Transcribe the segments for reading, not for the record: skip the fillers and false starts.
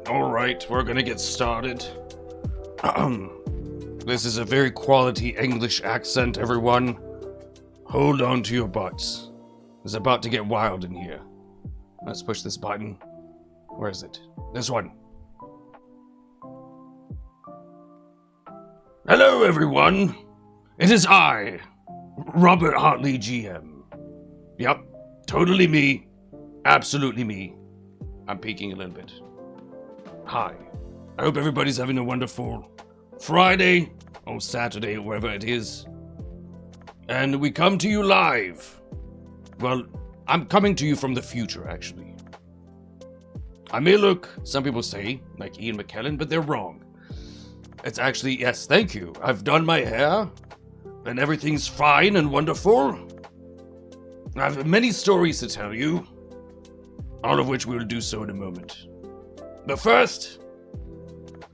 Alright, we're gonna get started. This is a very quality English accent, everyone. Hold on to your butts. It's about to get wild in here. Let's push this button. Where is it? This one. Hello, everyone. It is I, Robert Hartley, GM. Yep, totally me. Absolutely me. I'm peeking a little bit. Hi. I hope everybody's having a wonderful Friday or Saturday, wherever it is. And we come to you live. Well, I'm coming to you from the future, actually. I may look, some people say, like Ian McKellen, but they're wrong. It's actually, yes, thank you. I've done my hair, and everything's fine and wonderful. I have many stories to tell you, all of which we will do so in a moment. But first,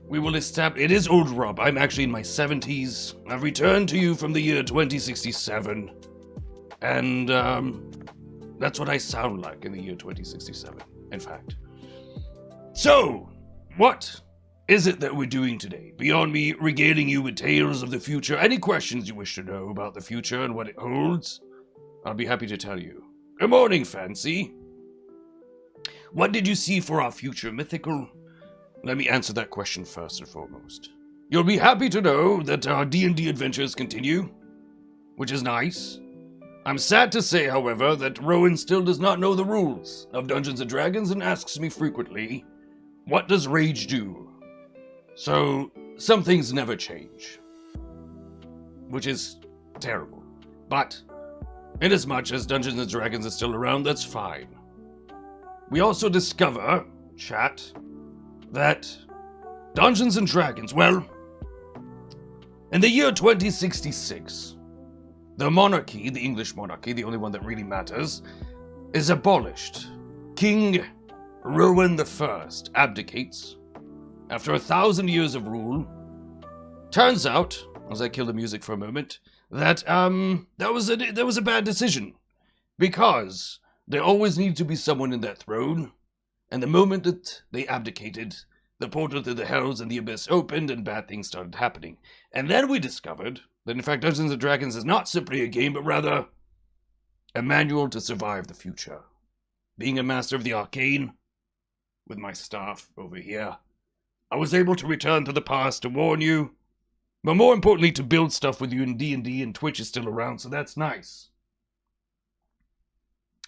we will establish... It is old Rob. I'm actually in my 70s. I've returned to you from the year 2067. And, that's what I sound like in the year 2067, in fact. So, what is it that we're doing today? Beyond me regaling you with tales of the future, any questions you wish to know about the future and what it holds, I'll be happy to tell you. Good morning, Fancy. What did you see for our future, Mythical? Let me answer that question first and foremost. You'll be happy to know that our D&D adventures continue, which is nice. I'm sad to say, however, that Rowan still does not know the rules of Dungeons & Dragons and asks me frequently, what does rage do? So, some things never change, which is terrible. But, inasmuch as Dungeons & Dragons is still around, that's fine. We also discover, chat, that Dungeons & Dragons, well, in the year 2066, the monarchy, the English monarchy, the only one that really matters, is abolished. King Rowan I abdicates after 1,000 years of rule. Turns out, as I kill the music for a moment, that that was a bad decision, because there always needed to be someone in that throne, and the moment that they abdicated, the portal to the hells and the abyss opened and bad things started happening. And then we discovered that in fact Dungeons & Dragons is not simply a game, but rather a manual to survive the future. Being a master of the arcane, with my staff over here, I was able to return to the past to warn you, but more importantly to build stuff with you in D&D, and Twitch is still around, so that's nice.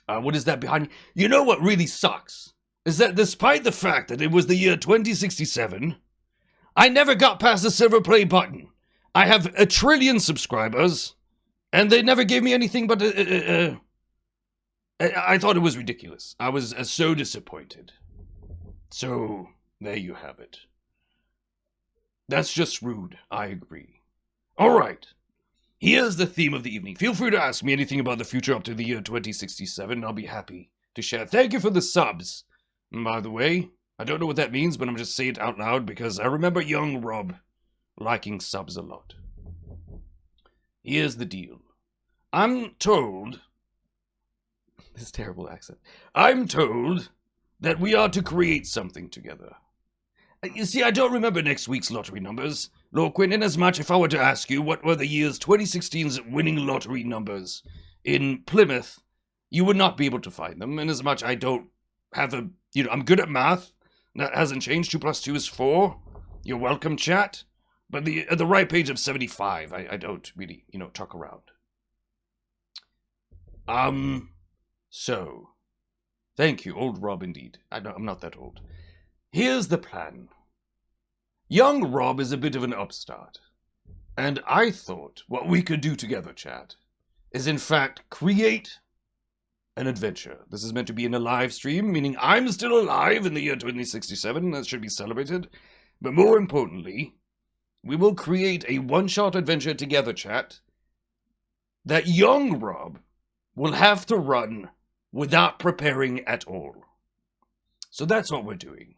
What is that behind you? You know what really sucks? Is that despite the fact that it was the year 2067, I never got past the silver play button. I have 1 trillion subscribers, and they never gave me anything but I thought it was ridiculous. I was so disappointed. So, there you have it. That's just rude, I agree. Alright, here's the theme of the evening. Feel free to ask me anything about the future up to the year 2067, I'll be happy to share. Thank you for the subs. And by the way, I don't know what that means, but I'm just saying it out loud because I remember young Rob liking subs a lot. Here's the deal. I'm told... This terrible accent. I'm told that we are to create something together. You see, I don't remember next week's lottery numbers, Lord Quinn, inasmuch if I were to ask you what were the year's 2016's winning lottery numbers in Plymouth, you would not be able to find them, inasmuch I don't have a... I'm good at math. That hasn't changed. 2 plus 2 is 4. You're welcome, chat. But at the right page of 75, I don't really, talk around. So, thank you, old Rob indeed. I'm not that old. Here's the plan. Young Rob is a bit of an upstart, and I thought what we could do together, chat, is in fact create an adventure. This is meant to be in a live stream, meaning I'm still alive in the year 2067, that should be celebrated, but more importantly, we will create a one-shot adventure together, chat, that young Rob will have to run without preparing at all. So that's what we're doing.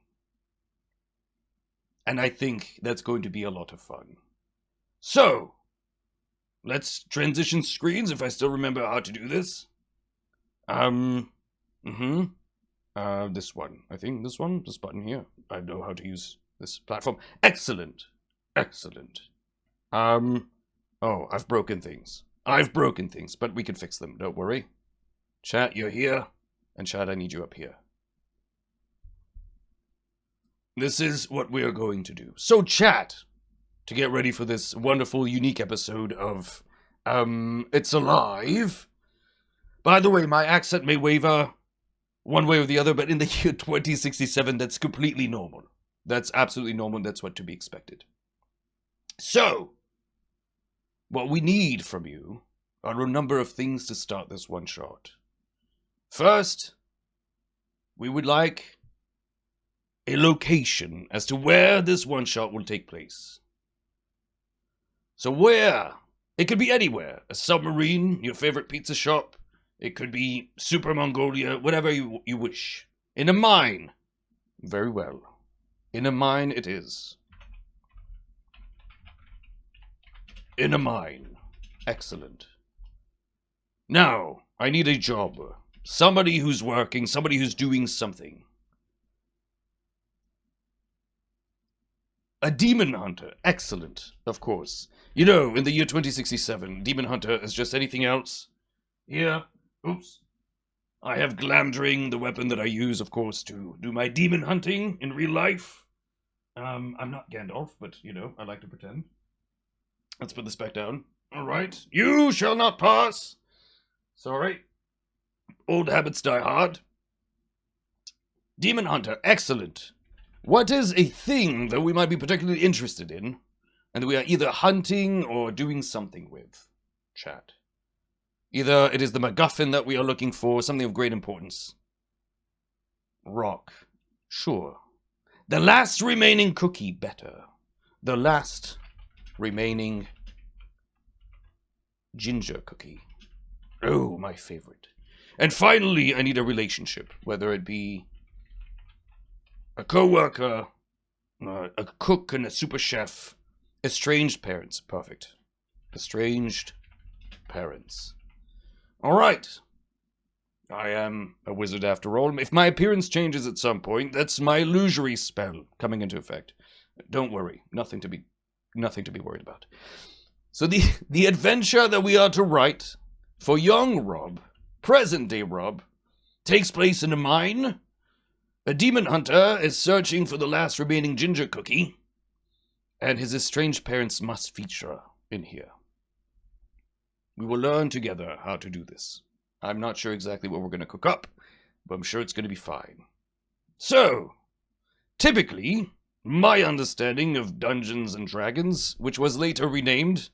And I think that's going to be a lot of fun. So, let's transition screens if I still remember how to do this. This one. I think this one. This button here. I know how to use this platform. Excellent. Excellent. Oh, I've broken things. But we can fix them. Don't worry. Chat, you're here. And chat, I need you up here. This is what we are going to do. So, chat, to get ready for this wonderful, unique episode of, It's Alive. By the way, my accent may waver one way or the other, but in the year 2067, that's completely normal. That's absolutely normal. That's what to be expected. So, what we need from you are a number of things to start this one shot. First, we would like a location as to where this one shot will take place. So where? It could be anywhere. A submarine, your favorite pizza shop. It could be Super Mongolia, whatever you wish. In a mine. Very well. In a mine it is. In a mine. Excellent. Now, I need a job. Somebody who's working, somebody who's doing something. A demon hunter. Excellent, of course. You know, in the year 2067, demon hunter is just anything else. Here, oops. I have Glamdring, the weapon that I use, of course, to do my demon hunting in real life. I'm not Gandalf, but, you know, I like to pretend. Let's put this back down. All right. You shall not pass. Sorry. Old habits die hard. Demon hunter. Excellent. What is a thing that we might be particularly interested in, and that we are either hunting or doing something with? Chat. Either it is the MacGuffin that we are looking for, something of great importance. Rock. Sure. The last remaining cookie. Better. The last remaining ginger cookie. Oh, my favorite. And finally, I need a relationship, whether it be a co-worker, a cook and a super chef. Estranged parents. Perfect. Estranged parents. All right. I am a wizard after all. If my appearance changes at some point, that's my illusory spell coming into effect. Don't worry. Nothing to be worried about. So the adventure that we are to write for young Rob, present-day Rob, takes place in a mine. A demon hunter is searching for the last remaining ginger cookie, and his estranged parents must feature in here. We will learn together how to do this. I'm not sure exactly what we're going to cook up, but I'm sure it's going to be fine. So, typically, my understanding of Dungeons and Dragons, which was later renamed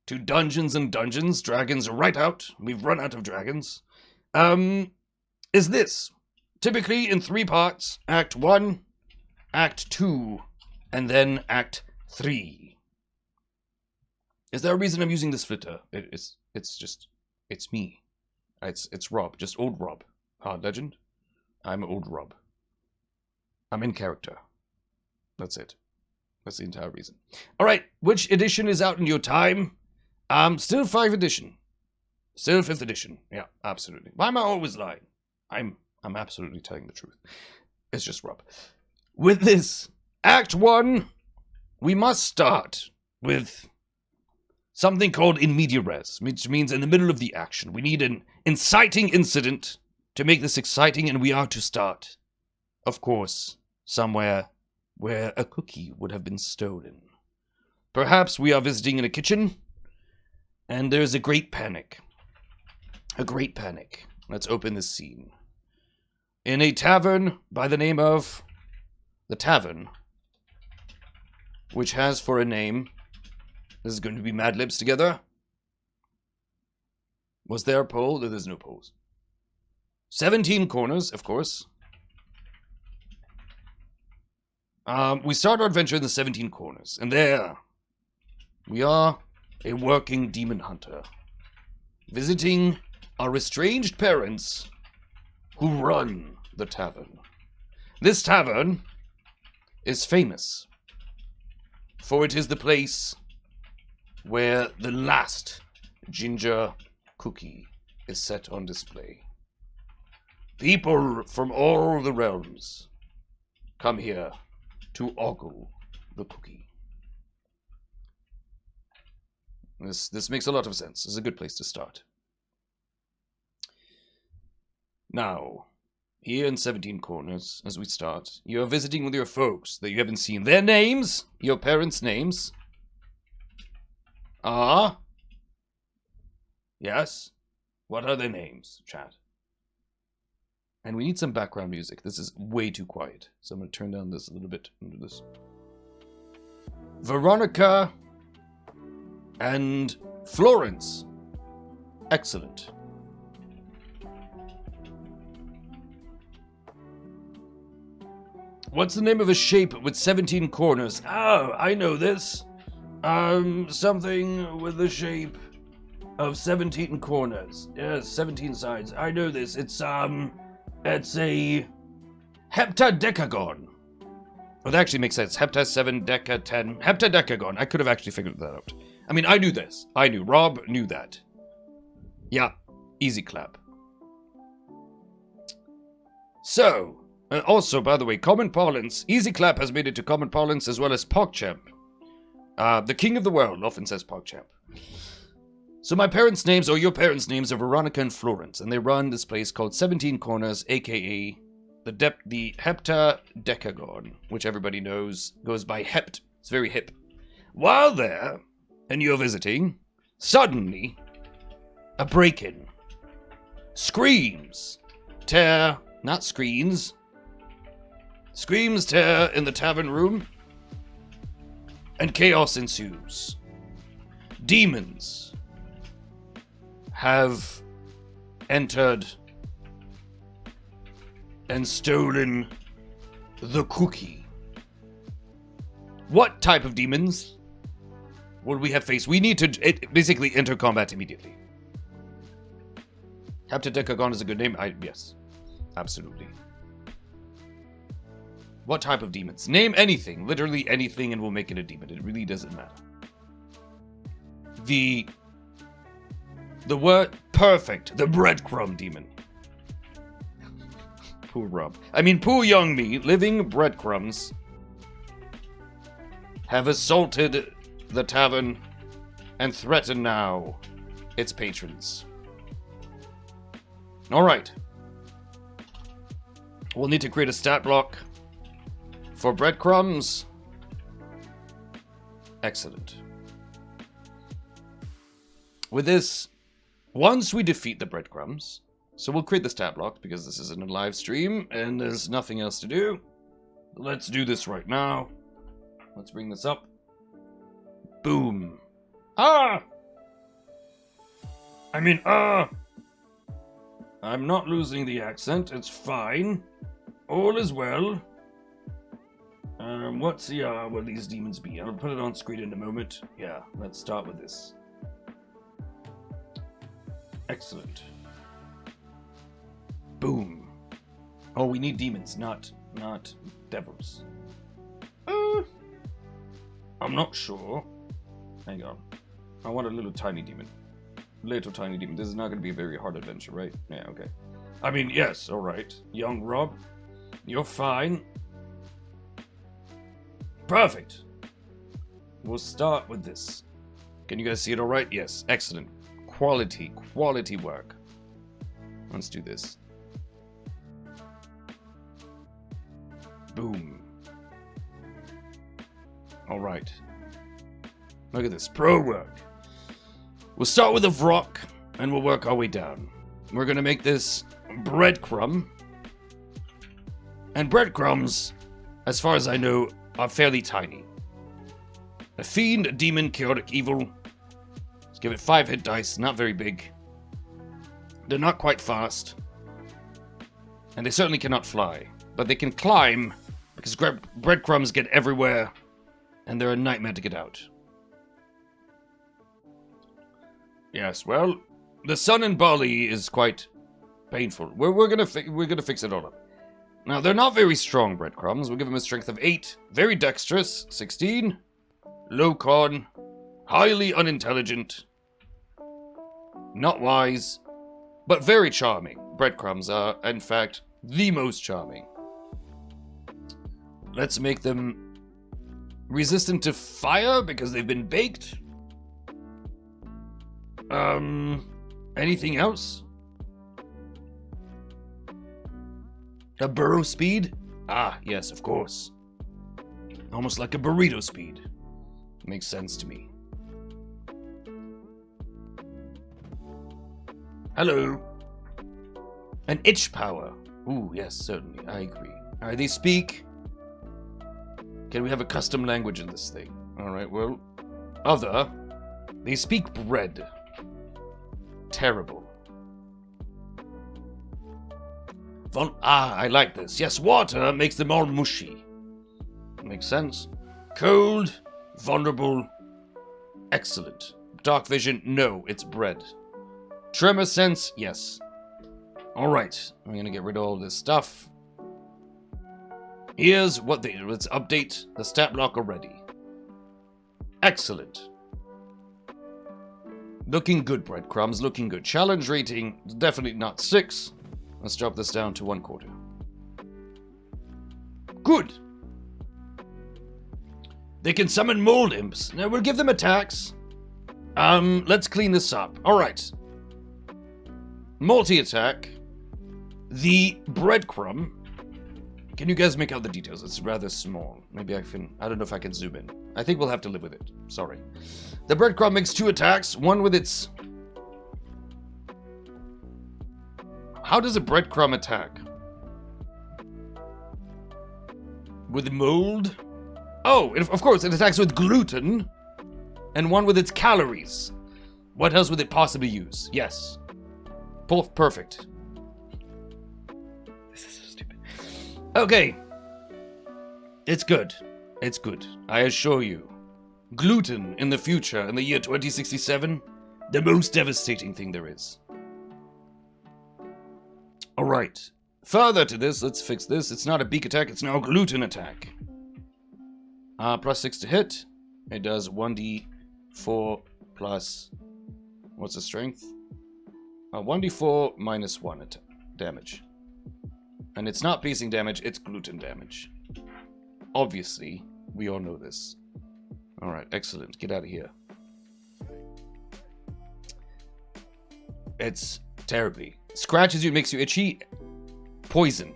to Dungeons and Dungeons, Dragons are right out, we've run out of dragons, is this. Typically in 3 parts, Act 1, Act 2, and then Act 3. Is there a reason I'm using this flitter? It's me. It's Rob, just old Rob. Hard legend. I'm old Rob. I'm in character. That's it. That's the entire reason. Alright, which edition is out in your time? Still 5th edition. Still 5th edition. Yeah, absolutely. Why am I always lying? I'm absolutely telling the truth. It's just Rob. With this, Act 1, we must start with something called in media res, which means in the middle of the action. We need an inciting incident to make this exciting, and we are to start, of course, somewhere where a cookie would have been stolen. Perhaps we are visiting in a kitchen, and there's a great panic. A great panic. Let's open this scene. In a tavern by the name of The Tavern, which has for a name, this is going to be Mad Libs together. Was there a poll? There's no polls. 17 corners, of course. We start our adventure in the 17 corners, and there we are, a working demon hunter, visiting our estranged parents who run the tavern. This tavern is famous, for it is the place where the last ginger cookie is set on display. People from all the realms come here to ogle the cookie. This makes a lot of sense. This is a good place to start. Now, here in 17 Corners, as we start, you are visiting with your folks that you haven't seen. Their names, your parents' names, are... Yes? What are their names, chat? And we need some background music. This is way too quiet. So I'm going to turn down this a little bit and do this. Veronica and Florence. Excellent. What's the name of a shape with 17 corners? Oh, I know this. Something with the shape of 17 corners. Yes, 17 sides. I know this. It's a heptadecagon. Well, that actually makes sense. Hepta 7 deca 10. Heptadecagon. I could have actually figured that out. I mean, I knew this. I knew. Rob knew that. Yeah. Easy clap. So, also, by the way, common parlance. Easy clap has made it to common parlance as well as PogChamp. The king of the world often says PogChamp. So my parents' names, or your parents' names, are Veronica and Florence, and they run this place called 17 Corners, aka the heptadecagon, which everybody knows goes by hept. It's very hip. While there, and you're visiting, suddenly, a break-in. Screams tear, not screens. Screams tear in the tavern room, and chaos ensues. Demons have entered and stolen the cookie. What type of demons would we have faced? We need to basically enter combat immediately. Heptadecagon is a good name. Yes, absolutely. What type of demons? Name anything, literally anything, and we'll make it a demon. It really doesn't matter. The word perfect. The breadcrumb demon. Poor Rob. I mean, poor young me, living breadcrumbs, have assaulted the tavern and threaten now its patrons. Alright. We'll need to create a stat block for breadcrumbs. Excellent. With this, once we defeat the breadcrumbs, so we'll create the stat block because this isn't a live stream and there's nothing else to do. Let's do this right now. Let's bring this up. Boom. Ah! I'm not losing the accent. It's fine. All is well. What's the, will these demons be? I'll put it on screen in a moment. Yeah, let's start with this. Excellent. Boom. Oh, we need demons, not devils. I'm not sure. Hang on. I want a little tiny demon. Little tiny demon. This is not going to be a very hard adventure, right? Yeah, okay. I mean, yes, alright. Young Rob, you're fine. Perfect. We'll start with this. Can you guys see it alright? Yes, excellent. Quality work. Let's do this. Boom. Alright. Look at this. Pro work. We'll start with a vrock, and we'll work our way down. We're gonna make this breadcrumb. And breadcrumbs, as far as I know, are fairly tiny. A fiend, a demon, chaotic evil. Let's give it 5 hit dice, not very big. They're not quite fast. And they certainly cannot fly. But they can climb, because breadcrumbs get everywhere, and they're a nightmare to get out. Yes, well, the sun in Bali is quite painful. We're gonna fix it all up. Now, they're not very strong breadcrumbs. We'll give them a strength of 8. Very dexterous, 16. Low con. Highly unintelligent. Not wise. But very charming. breadcrumbs are, in fact, the most charming. Let's make them resistant to fire because they've been baked. Anything else? A burrow speed? Ah, yes, of course. Almost like a burrito speed. Makes sense to me. Hello. An itch power. Ooh, yes, certainly. I agree. Alright, they speak. Can we have a custom language in this thing? Alright, well. Other. They speak bread. Terrible. I like this. Yes, water makes them all mushy. Makes sense. Cold. Vulnerable. Excellent. Dark vision. No, it's bread. Tremor sense. Yes. Alright. I'm gonna get rid of all this stuff. Here's what they do. Let's update the stat block already. Excellent. Looking good, breadcrumbs. Looking good. Challenge rating, definitely not 6. Let's drop this down to 1/4. Good. They can summon mold imps. Now we'll give them attacks. Let's clean this up. Alright. Multi-attack. The breadcrumb. Can you guys make out the details? It's rather small. Maybe I don't know if I can zoom in. I think we'll have to live with it. Sorry. The breadcrumb makes 2 attacks. One with its... How does a breadcrumb attack? With mold? Oh, of course, it attacks with gluten. And one with its calories. What else would it possibly use? Yes. Perfect. This is so stupid. Okay. It's good. It's good. I assure you. Gluten in the future, in the year 2067, the most devastating thing there is. Alright. Further to this, let's fix this. It's not a beak attack, it's now a gluten attack. +6 to hit. It does 1d4 plus... What's the strength? 1d4 minus 1 damage. And it's not piercing damage, it's gluten damage. Obviously, we all know this. Alright, excellent. Get out of here. It's terribly. Scratches you, makes you itchy. Poison.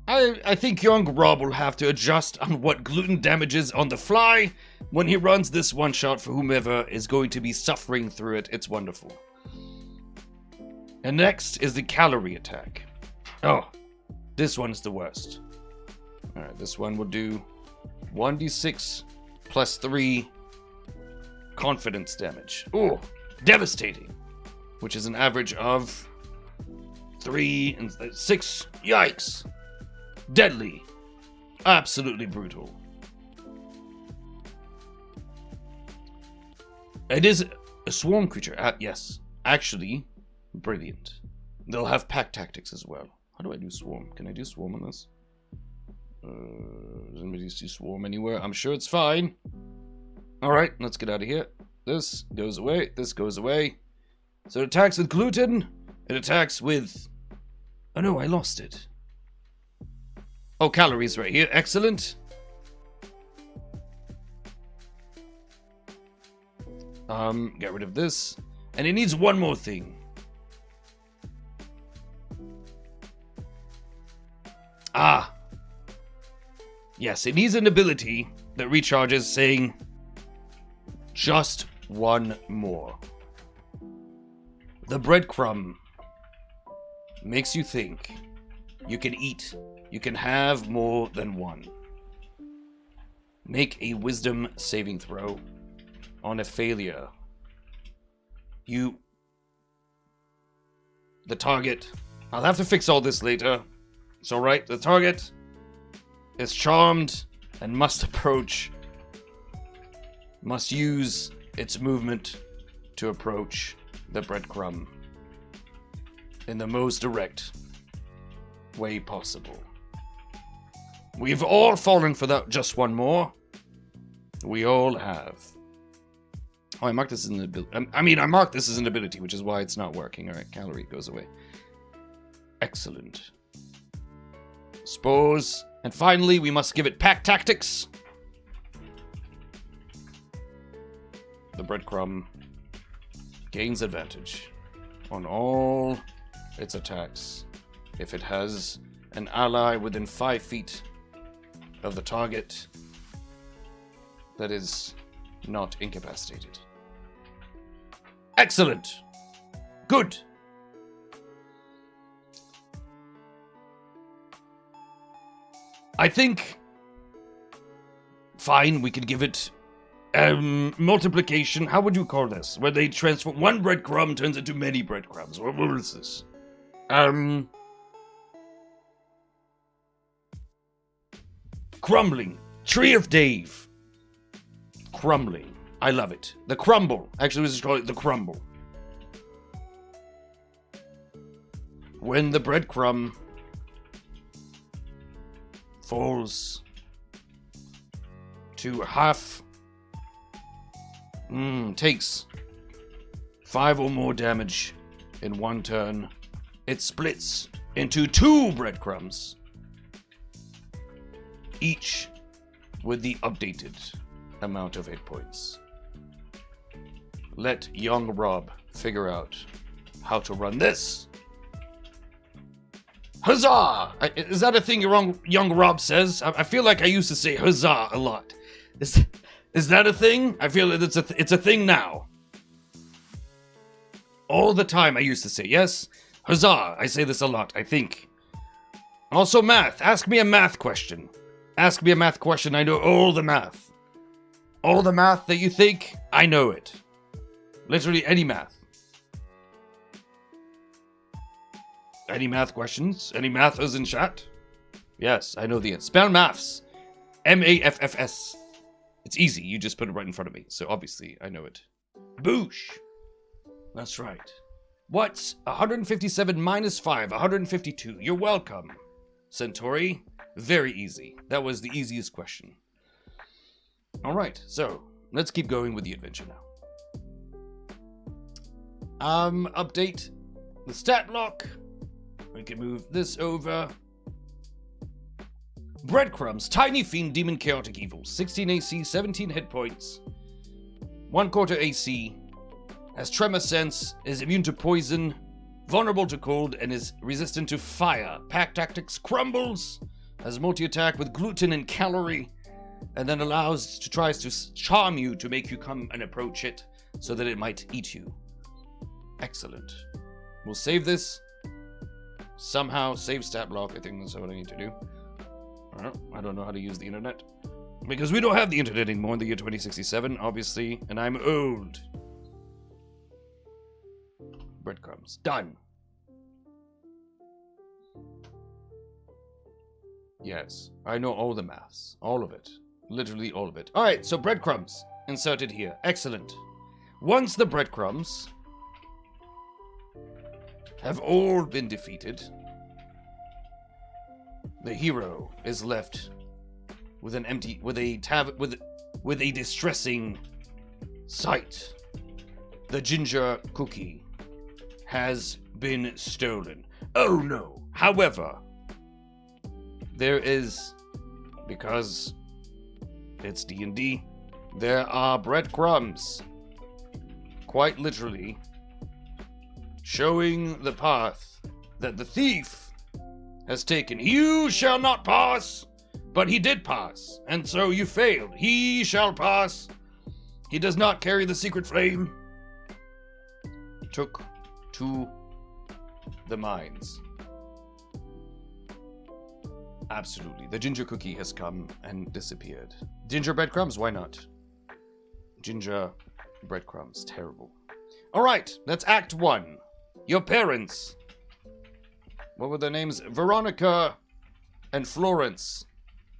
I think young Rob will have to adjust on what gluten damages on the fly when he runs this one-shot for whomever is going to be suffering through it. It's wonderful. And next is the calorie attack. Oh, this one's the worst. Alright, this one will do 1d6 plus 3 confidence damage. Oh, devastating. Which is an average of 3 and 6. Yikes. Deadly. Absolutely brutal. It is a swarm creature. Yes. Actually, brilliant. They'll have pack tactics as well. How do I do swarm? Can I do swarm on this? Does anybody do swarm anywhere? I'm sure it's fine. Alright, let's get out of here. This goes away. This goes away. So it attacks with gluten. It attacks with... Oh no, I lost it. Oh, calories right here. Excellent. Get rid of this. And it needs one more thing. Ah. Yes, it needs an ability that recharges saying just one more. The breadcrumb makes you think you can eat. You can have more than one. Make a wisdom saving throw. On a failure, the target, I'll have to fix all this later. It's alright, the target is charmed and must use its movement to approach the breadcrumb in the most direct way possible. We've all fallen for that just one more. We all have. Oh, I marked this as an ability. I marked this as an ability, which is why it's not working. Alright, calorie goes away. Excellent. Spores. And finally, we must give it pack tactics. The breadcrumb gains advantage on all its attacks if it has an ally within 5 feet of the target that is not incapacitated. Excellent. Good. I think, fine, we could give it multiplication. How would you call this? Where they transform one breadcrumb turns into many breadcrumbs. What is this? Crumbling. Tree of Dave. Crumbling. I love it. The crumble. Actually, let's just call it the crumble. When the breadcrumb falls to half, takes 5 or more damage in one turn, it splits into 2 breadcrumbs, each with the updated amount of hit points. Let young Rob figure out how to run this. Huzzah! Is that a thing young Rob says? I feel like I used to say huzzah a lot. Is that a thing? I feel that it's a thing now. All the time I used to say, yes, huzzah. I say this a lot, I think. Also math. Ask me a math question. Ask me a math question. I know all the math. All the math that you think, I know it. Literally any math. Any math questions? Any mathers in chat? Yes, I know the answer. Spell maths. M-A-F-F-S. It's easy. You just put it right in front of me. So obviously, I know it. Boosh. That's right. What's 157 minus 5? 152. You're welcome, Centauri. Very easy. That was the easiest question. All right, so let's keep going with the adventure now. Update the stat block. We can move this over. Breadcrumbs, Tiny Fiend, Demon, Chaotic Evil. 16 AC, 17 hit points. 1/4 AC. Has Tremor Sense, is immune to poison, vulnerable to cold, and is resistant to fire. Pack Tactics, crumbles. Has multi-attack with gluten and calorie. And then tries to charm you to make you come and approach it so that it might eat you. Excellent. We'll save this. Somehow save stat block. I think that's what I need to do. I don't know how to use the internet. Because we don't have the internet anymore in the year 2067, obviously, and I'm old. Breadcrumbs. Done. Yes, I know all the maths. All of it. Literally all of it. Alright, so breadcrumbs. Inserted here. Excellent. Once the breadcrumbs have all been defeated, the hero is left with a distressing sight. The ginger cookie has been stolen. Oh no! However, there is, because it's D&D, there are breadcrumbs, quite literally, showing the path that the thief has taken. You shall not pass, but he did pass, and so you failed. He shall pass. He does not carry the secret flame. Took to the mines. Absolutely. The ginger cookie has come and disappeared. Ginger breadcrumbs? Why not? Ginger breadcrumbs. Terrible. Alright, that's Act 1. Your parents. What were their names? Veronica and Florence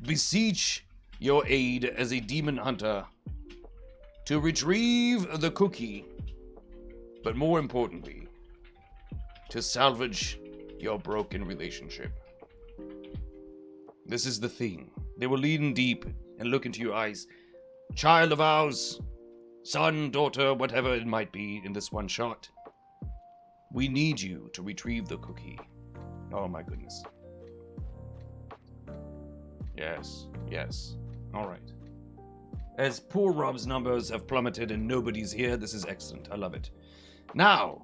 beseech your aid as a demon hunter to retrieve the cookie, but more importantly, to salvage your broken relationship. This is the thing. They will lean deep and look into your eyes. Child of ours, son, daughter, whatever it might be in this one shot, we need you to retrieve the cookie. Oh my goodness. Yes, yes. Alright. As poor Rob's numbers have plummeted and nobody's here, this is excellent. I love it. Now,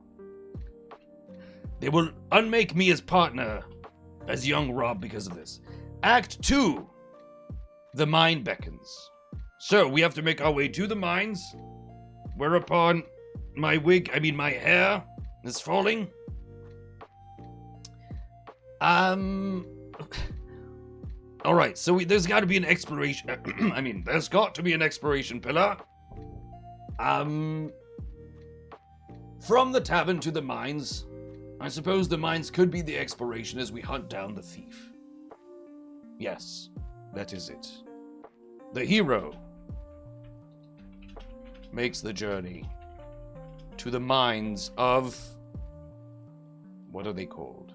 they will unmake me as partner as young Rob because of this. Act 2. The mine beckons. So, we have to make our way to the mines, whereupon my hair is falling. Alright, so there's got to be an exploration... there's got to be an exploration pillar. From the tavern to the mines. I suppose the mines could be the exploration as we hunt down the thief. Yes, that is it. The hero makes the journey to the mines of... What are they called?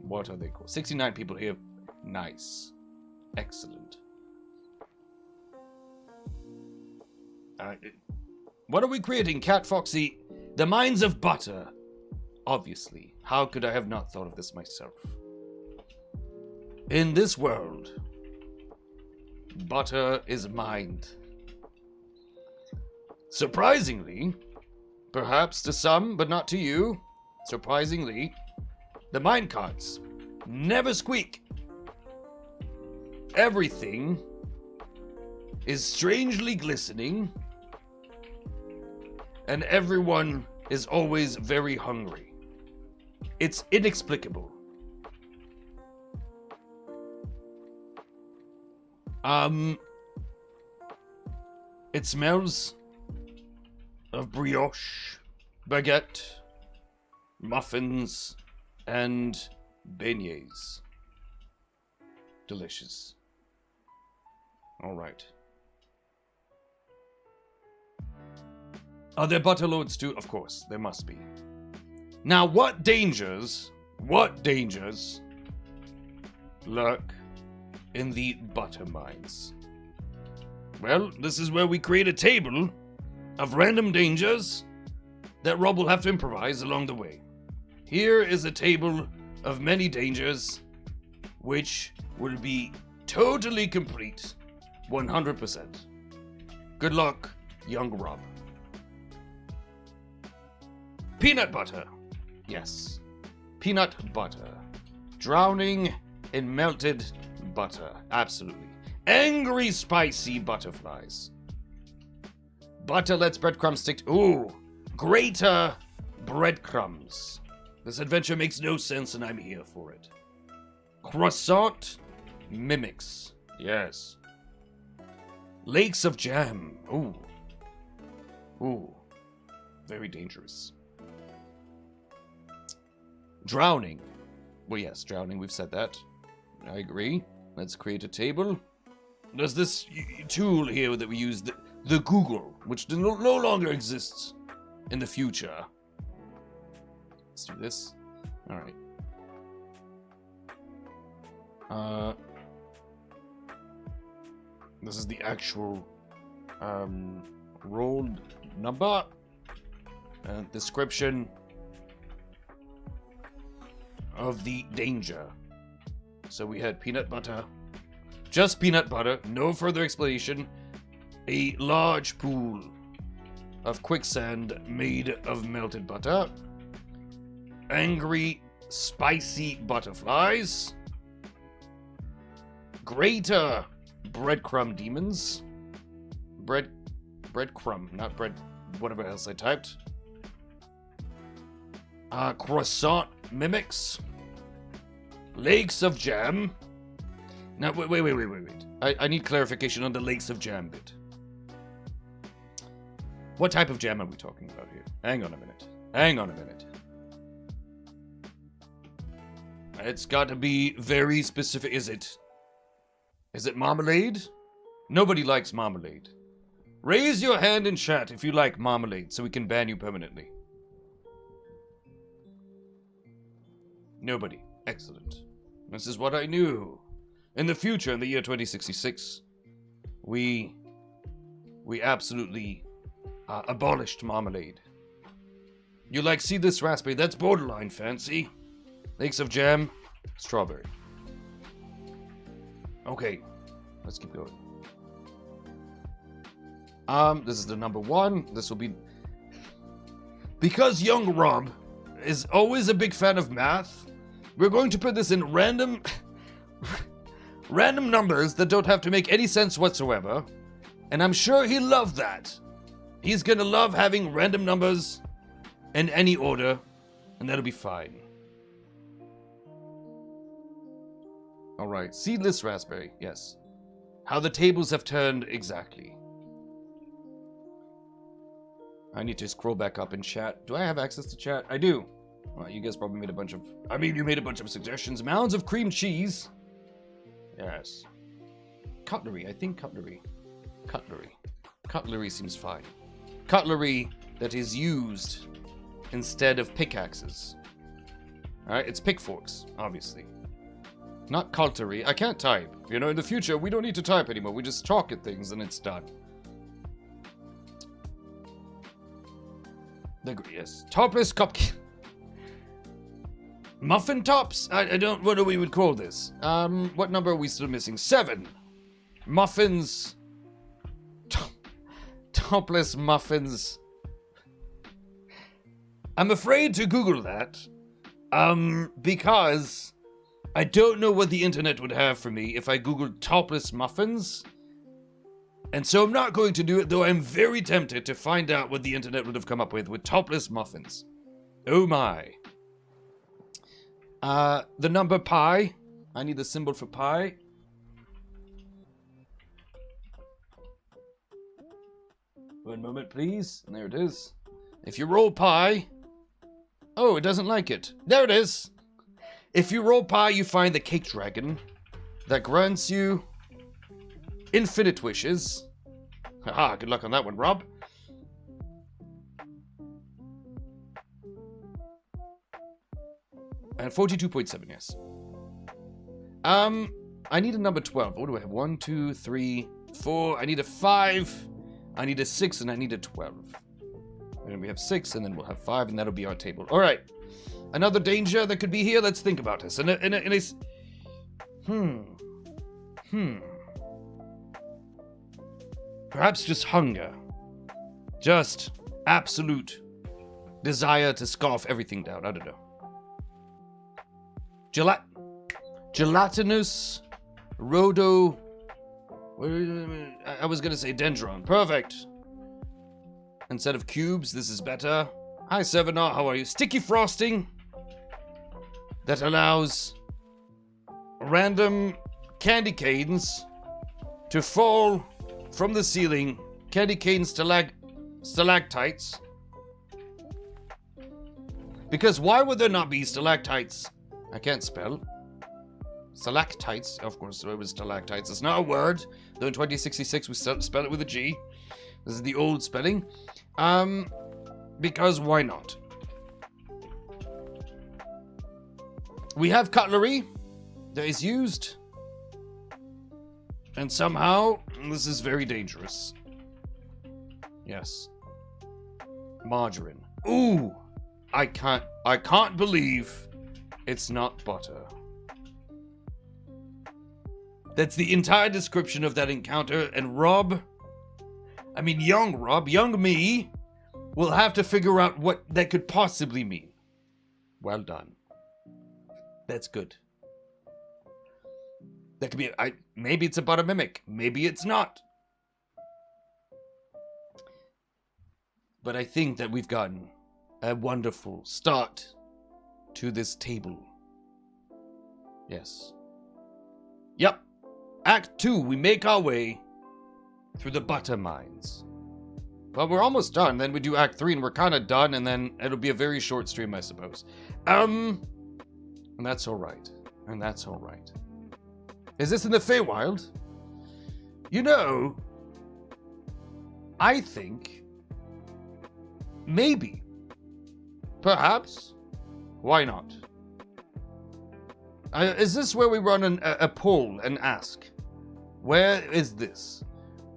What are they called? 69 people here. Nice. Excellent. What are we creating, Cat Foxy? The Mines of Butter. Obviously. How could I have not thought of this myself? In this world, butter is mined. Surprisingly, perhaps to some, but not to you, surprisingly, the mine carts never squeak. Everything is strangely glistening, and everyone is always very hungry. It's inexplicable. It smells of brioche, baguette, muffins, and beignets. Delicious. All right. Are there butter lords too? Of course, there must be. Now, what dangers lurk in the butter mines? Well, this is where we create a table of random dangers that Rob will have to improvise along the way. Here is a table of many dangers, which will be totally complete, 100%. Good luck, young Rob. Peanut butter. Yes. Peanut butter. Drowning in melted butter. Absolutely. Angry spicy butterflies. Butter lets breadcrumbs stick to... Ooh. Greater breadcrumbs. This adventure makes no sense and I'm here for it. Croissant mimics. Yes. Lakes of jam. Ooh. Ooh. Very dangerous. Drowning. Well, yes, drowning. We've said that. I agree. Let's create a table. There's this tool here that we use, the Google, which no longer exists in the future. Let's do this. All right. This is the actual roll number. Description of the danger. So we had peanut butter. Just peanut butter. No further explanation. A large pool of quicksand made of melted butter. Angry, spicy butterflies. Greater breadcrumb demons. Breadcrumb, not bread, whatever else I typed. Croissant mimics. Lakes of jam. Now, wait. I need clarification on the lakes of jam bit. What type of jam are we talking about here? Hang on a minute. It's got to be very specific. Is it marmalade? Nobody likes marmalade. Raise your hand in chat if you like marmalade so we can ban you permanently. Nobody. Excellent. This is what I knew. In the future, in the year 2066, we absolutely abolished marmalade. You like seedless raspberry? That's borderline fancy. Lakes of jam, strawberry. Okay, let's keep going. This is the number 1. This will be... Because young Rob is always a big fan of math, we're going to put this in random... random numbers that don't have to make any sense whatsoever. And I'm sure he'll love that. He's gonna love having random numbers in any order, and that'll be fine. Alright, seedless raspberry, yes. How the tables have turned exactly. I need to scroll back up in chat. Do I have access to chat? I do. Well, you guys probably made a bunch of... I mean, you made a bunch of suggestions. Mounds of cream cheese. Yes. Cutlery, I think cutlery. Cutlery. Cutlery seems fine. Cutlery that is used instead of pickaxes. Alright, it's pickforks, obviously. Not cutlery. I can't type. You know, in the future, we don't need to type anymore. We just talk at things and it's done. Yes. Topless cupcake. Muffin tops? I don't... What do we would call this? What number are we still missing? 7. Muffins. Topless muffins. I'm afraid to Google that. Because I don't know what the internet would have for me if I Googled topless muffins. And so I'm not going to do it, though I'm very tempted to find out what the internet would have come up with topless muffins. Oh my. The number pi. I need the symbol for pi. One moment, please. And there it is. If you roll pi... Oh, it doesn't like it. There it is. If you roll pi, you find the cake dragon that grants you infinite wishes. Haha, good luck on that one, Rob. And 42.7, yes. I need a number 12. What do I have? 1, 2, 3, 4. I need a 5. I need a 6, and I need a 12. And then we have 6, and then we'll have 5, and that'll be our table. All right. Another danger that could be here. Let's think about this. Perhaps just hunger. Just absolute desire to scarf everything down. I don't know. Gelatinous rhodo... I was gonna say dendron. Perfect. Instead of cubes, this is better. Hi, Sevenar. How are you? Sticky frosting that allows random candy canes to fall from the ceiling. Candy cane stalactites. Because why would there not be stalactites? I can't spell. Stalactites, of course, it was stalactites. It's not a word. Though in 2066 we spell it with a G. This is the old spelling. Because why not? We have cutlery that is used. And somehow, this is very dangerous. Yes. Margarine. Ooh! I can't believe it's not butter. That's the entire description of that encounter, and young Rob, young me, will have to figure out what that could possibly mean. Well done. That's good. That could be, maybe it's a butter mimic, maybe it's not. But I think that we've gotten a wonderful start to this table. Yes. Yep. Act 2, we make our way through the butter mines. Well, we're almost done. Then we do Act 3 and we're kind of done, and then it'll be a very short stream, I suppose. And that's alright. And that's alright. Is this in the Feywild? You know, I think maybe, perhaps, why not? Is this where we run a poll and ask, where is this?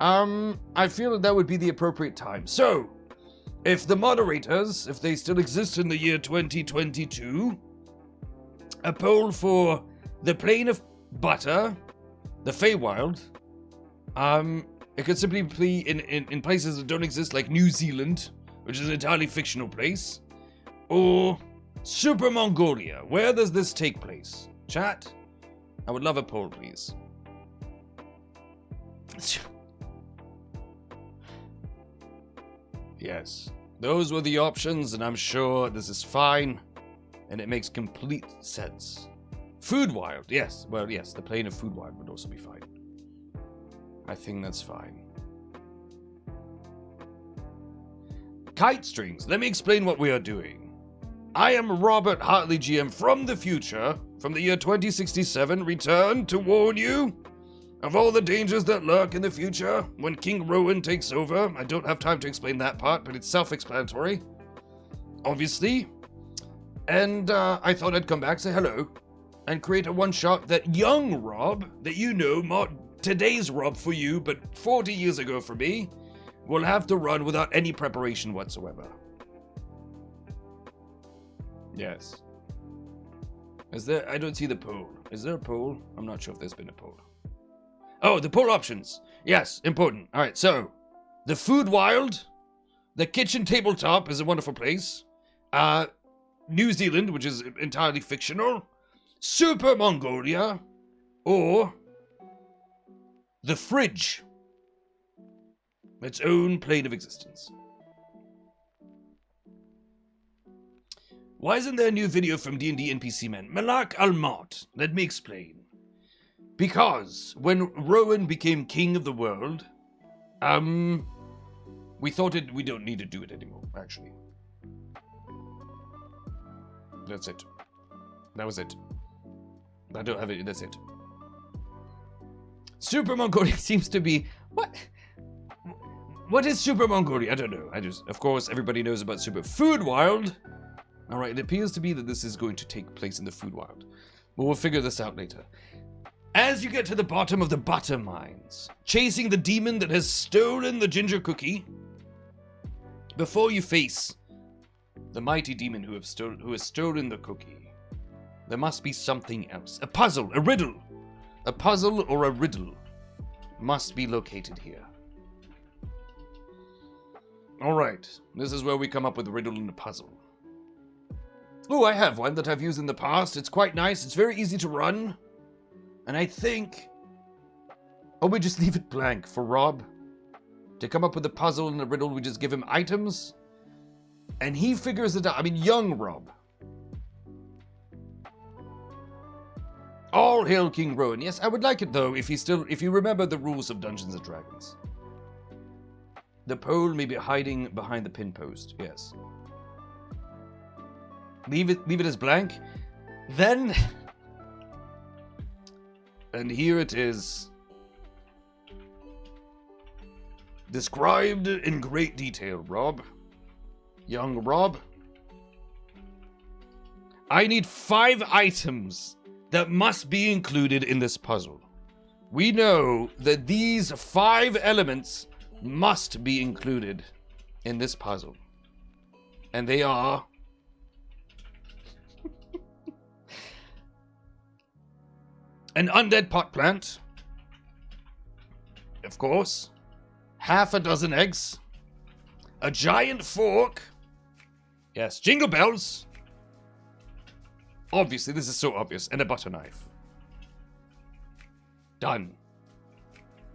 I feel that would be the appropriate time. So, if the moderators, if they still exist in the year 2022, a poll for the Plane of Butter, the Feywild, it could simply be in places that don't exist, like New Zealand, which is an entirely fictional place, or Super Mongolia. Where does this take place? Chat, I would love a poll, please. Yes, those were the options, and I'm sure this is fine, and it makes complete sense. Food Wild, yes. Well, yes, the plane of Food Wild would also be fine. I think that's fine. Kite strings. Let me explain what we are doing. I am Robert Hartley, GM from the future, from the year 2067, returned to warn you of all the dangers that lurk in the future when King Rowan takes over. I don't have time to explain that part, but it's self-explanatory, obviously. And I thought I'd come back, say hello, and create a one-shot that young Rob, that you know, not today's Rob for you, but 40 years ago for me, will have to run without any preparation whatsoever. Yes. Is there... I don't see the poll. Is there a poll? I'm not sure if there's been a poll. Oh, the poll options. Yes, important. All right, so the Food Wild, the kitchen tabletop is a wonderful place. New Zealand, which is entirely fictional. Super Mongolia, or the fridge, its own plane of existence. Why isn't there a new video from D&D NPC men? Malak Almot, let me explain. Because when Rowan became king of the world, we thought we don't need to do it anymore, actually. That's it. That was it. I don't have it, that's it. Super Mongolia seems to be... What is Super Mongolia? I don't know. Of course, everybody knows about Super Food Wild. Alright, it appears to be that this is going to take place in the Food Wild. But we'll figure this out later. As you get to the bottom of the butter mines, chasing the demon that has stolen the ginger cookie, before you face the mighty demon who has stolen the cookie, there must be something else. A puzzle, a riddle. A puzzle or a riddle must be located here. Alright, this is where we come up with a riddle and a puzzle. Oh, I have one that I've used in the past. It's quite nice. It's very easy to run. And I think... Oh, we just leave it blank for Rob to come up with a puzzle and a riddle. We just give him items, and he figures it out. I mean, young Rob. All hail King Rowan. Yes, I would like it, though, if you remember the rules of Dungeons & Dragons. The pole may be hiding behind the pin post. Yes. Leave it as blank. Then... And here it is. Described in great detail, Rob. Young Rob. I need 5 items that must be included in this puzzle. We know that these 5 elements must be included in this puzzle. And they are... An undead pot plant. Of course. Half a dozen eggs. A giant fork. Yes, jingle bells. Obviously, this is so obvious. And a butter knife. Done.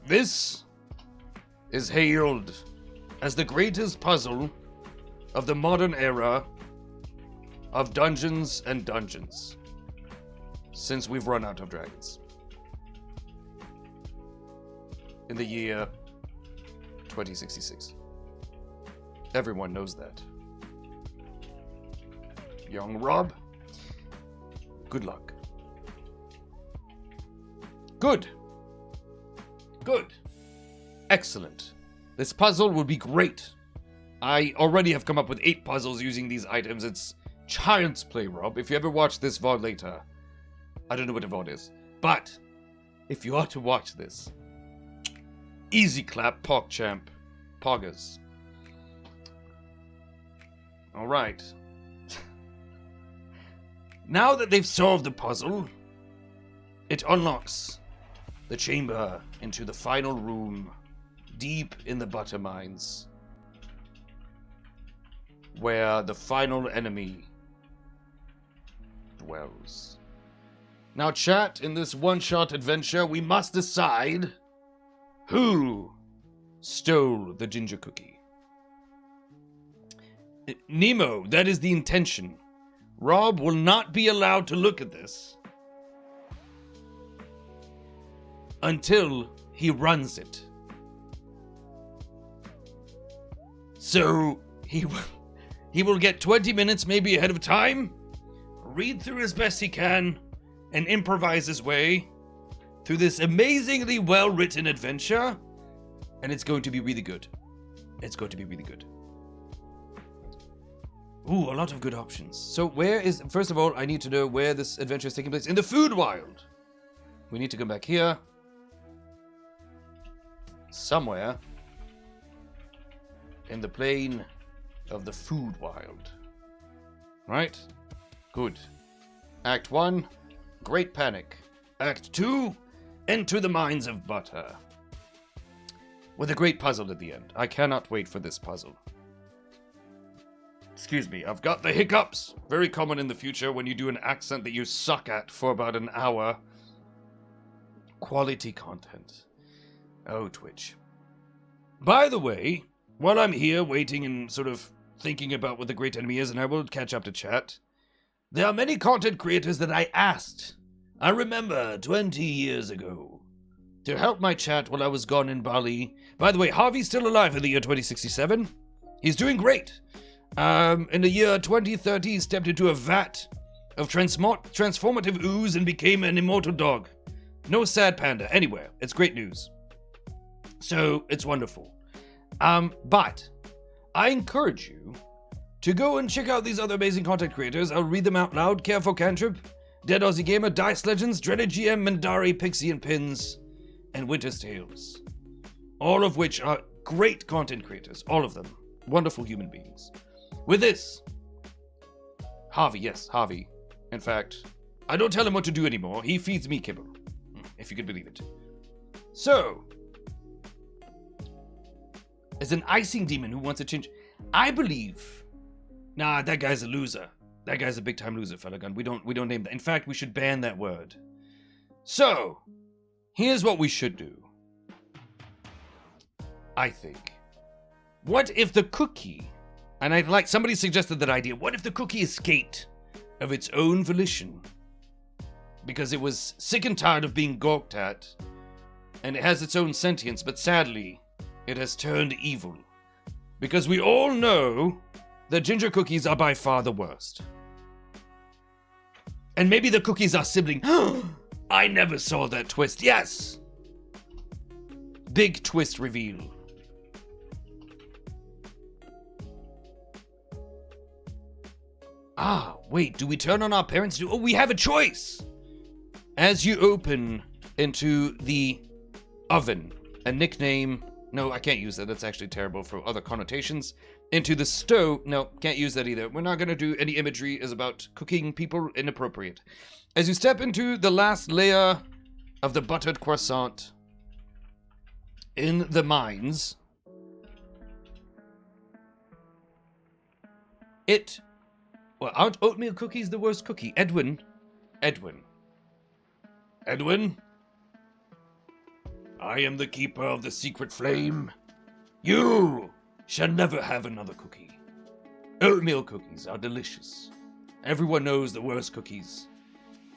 This is hailed as the greatest puzzle of the modern era of Dungeons and Dungeons. Since we've run out of dragons. In the year 2066. Everyone knows that. Young Rob, good luck. Good. Good. Excellent. This puzzle will be great. I already have come up with 8 puzzles using these items. It's child's play, Rob. If you ever watch this VOD later, I don't know what a VOD is, but if you are to watch this, easy clap, PogChamp, Poggers. All right. Now that they've solved the puzzle, it unlocks the chamber into the final room deep in the butter mines, where the final enemy dwells. Now, chat, in this one-shot adventure, we must decide who stole the ginger cookie. Nemo, that is the intention. Rob will not be allowed to look at this until he runs it. So, he will get 20 minutes maybe ahead of time, read through as best he can, and improvise his way through this amazingly well-written adventure, and it's going to be really good. It's going to be really good. Ooh, a lot of good options. So first of all, I need to know where this adventure is taking place. In the food wild. We need to come back here. Somewhere in the plane of the food wild. Right? Good. Act 1, Great Panic. Act 2, Enter the Mines of Butter. With a great puzzle at the end. I cannot wait for this puzzle. Excuse me, I've got the hiccups. Very common in the future when you do an accent that you suck at for about an hour. Quality content. Oh, Twitch. By the way, while I'm here waiting and sort of thinking about what the great enemy is, and I will catch up to chat, there are many content creators that I asked, I remember 20 years ago, to help my chat while I was gone in Bali. By the way, Harvey's still alive in the year 2067. He's doing great. In the year 2030, he stepped into a vat of transformative ooze and became an immortal dog. No sad panda anywhere. It's great news. So, it's wonderful. But I encourage you to go and check out these other amazing content creators. I'll read them out loud. Careful Cantrip, Dead Aussie Gamer, Dice Legends, Dreaded GM, Mandari, Pixie and Pins, and Winter's Tales. All of which are great content creators. All of them. Wonderful human beings. With this, Harvey, yes, Harvey. In fact, I don't tell him what to do anymore. He feeds me kibble, if you could believe it. So, as an icing demon who wants to change, I believe, nah, that guy's a loser. That guy's a big-time loser, fella gun. We don't name that. In fact, we should ban that word. So, here's what we should do. I think. What if the cookie... And somebody suggested that idea. What if the cookie escaped of its own volition? Because it was sick and tired of being gawked at, and it has its own sentience, but sadly, it has turned evil. Because we all know that ginger cookies are by far the worst. And maybe the cookies are sibling. I never saw that twist. Yes! Big twist reveal. Ah, wait, do we turn on our parents? Oh, we have a choice! As you open into the oven, a nickname... No, I can't use that. That's actually terrible for other connotations. Into the stove... No, can't use that either. We're not going to do any imagery is about cooking people inappropriate. As you step into the last layer of the buttered croissant in the mines, well, aren't oatmeal cookies the worst cookie? Edwin, I am the keeper of the secret flame. You shall never have another cookie. Oatmeal cookies are delicious. Everyone knows the worst cookies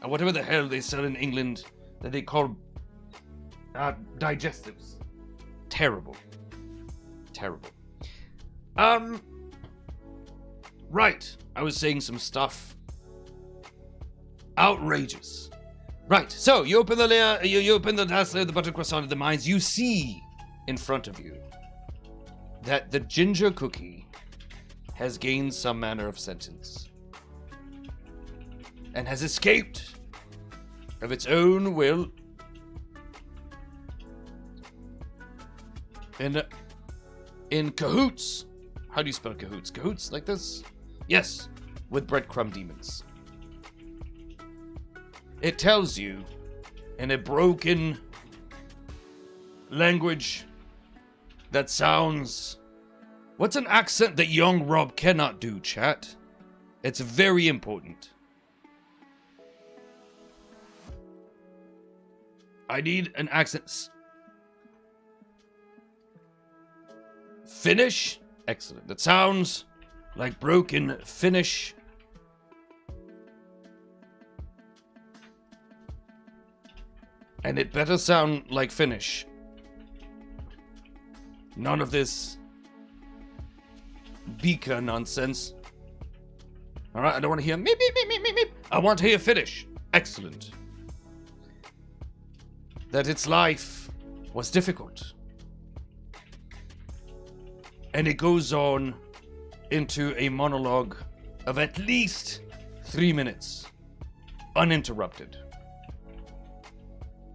are whatever the hell they sell in England that they call digestives. Terrible. Right. I was saying some stuff. Outrageous. Right, so you open the layer, you open the last layer of the buttered croissant of the mines. You see in front of you that the ginger cookie has gained some manner of sentence and has escaped of its own will in cahoots. How do you spell cahoots? Cahoots like this? Yes, with breadcrumb demons. It tells you in a broken language that sounds... What's an accent that young Rob cannot do, chat? It's very important. I need an accent. Finnish? Excellent. That sounds like broken Finnish. And it better sound like Finnish. None of this beaker nonsense. Alright, I don't want to hear meep, meep, meep, meep, meep. I want to hear Finnish. Excellent. That its life was difficult. And it goes on into a monologue of at least 3 minutes. Uninterrupted.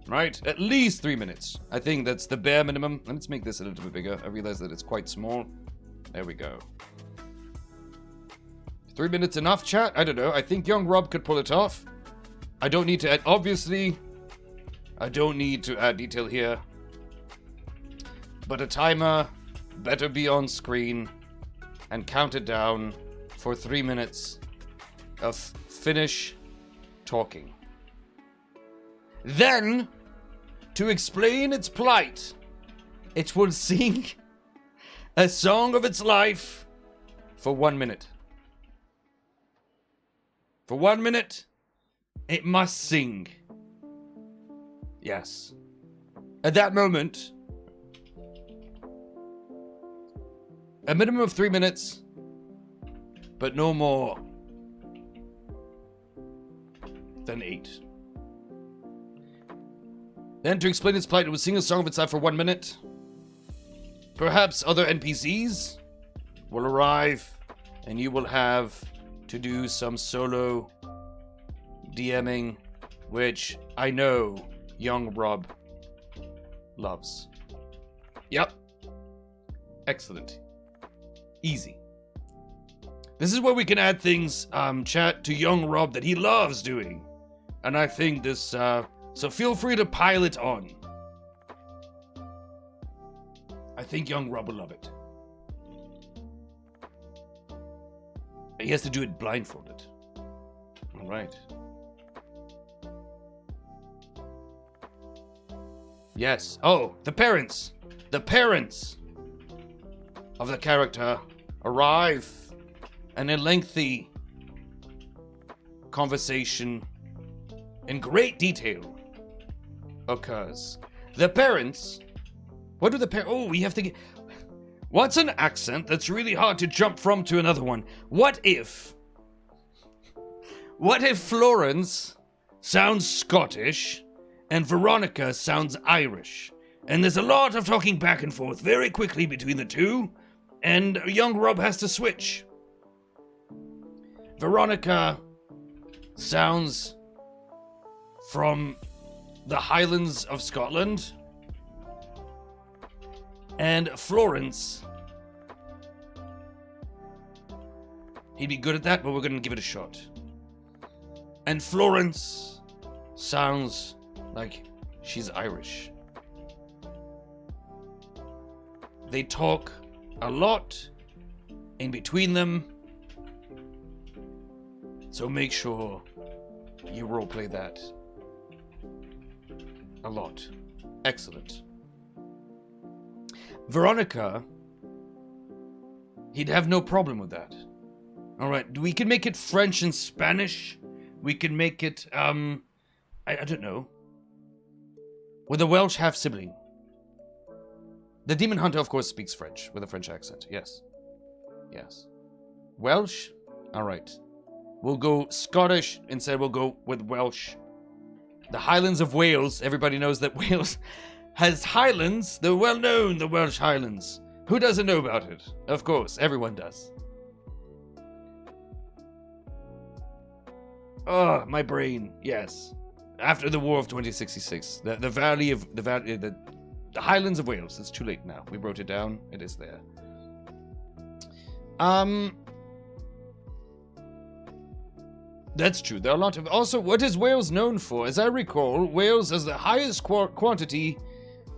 Right? At least 3 minutes. I think that's the bare minimum. Let's make this a little bit bigger. I realize that it's quite small. There we go. 3 minutes enough, chat? I don't know. I think young Rob could pull it off. I don't need to add... Obviously, I don't need to add detail here. But a timer better be on screen and count it down for 3 minutes of Finnish talking. Then, to explain its plight, it will sing a song of its life for 1 minute. For 1 minute, it must sing. Yes. At that moment, a minimum of 3 minutes, but no more than 8. Then, to explain its plight, it will sing a song of its life for 1 minute. Perhaps other NPCs will arrive, and you will have to do some solo DMing, which I know young Rob loves. Yep. Excellent. Easy. This is where we can add things, chat, to young Rob that he loves doing. And I think this, so feel free to pile it on. I think young Rob will love it. He has to do it blindfolded. All right. Yes. Oh, the parents. The parents of the character arrive, and a lengthy conversation in great detail occurs. The parents... What do the parents... Oh, we have to get... What's an accent that's really hard to jump from to another one? What if Florence sounds Scottish and Veronica sounds Irish? And there's a lot of talking back and forth very quickly between the two, and young Rob has to switch. Veronica sounds from the Highlands of Scotland, and Florence... He'd be good at that, but we're going to give it a shot. And Florence sounds like she's Irish. They talk a lot in between them, so make sure you roleplay that a lot. Excellent. Veronica, he'd have no problem with that. Alright, we can make it French and Spanish. We can make it, I don't know. With a Welsh half-sibling. The Demon Hunter, of course, speaks French, with a French accent. Yes. Yes. Welsh? Alright. We'll go Scottish, instead we'll go with Welsh. The Highlands of Wales, everybody knows that Wales has highlands. They're well known, the Welsh Highlands. Who doesn't know about it? Of course, everyone does. Oh, my brain. Yes. After the War of 2066, the Highlands of Wales. It's too late now. We wrote it down. It is there. That's true. There are a lot of... Also, what is Wales known for? As I recall, Wales has the highest quantity,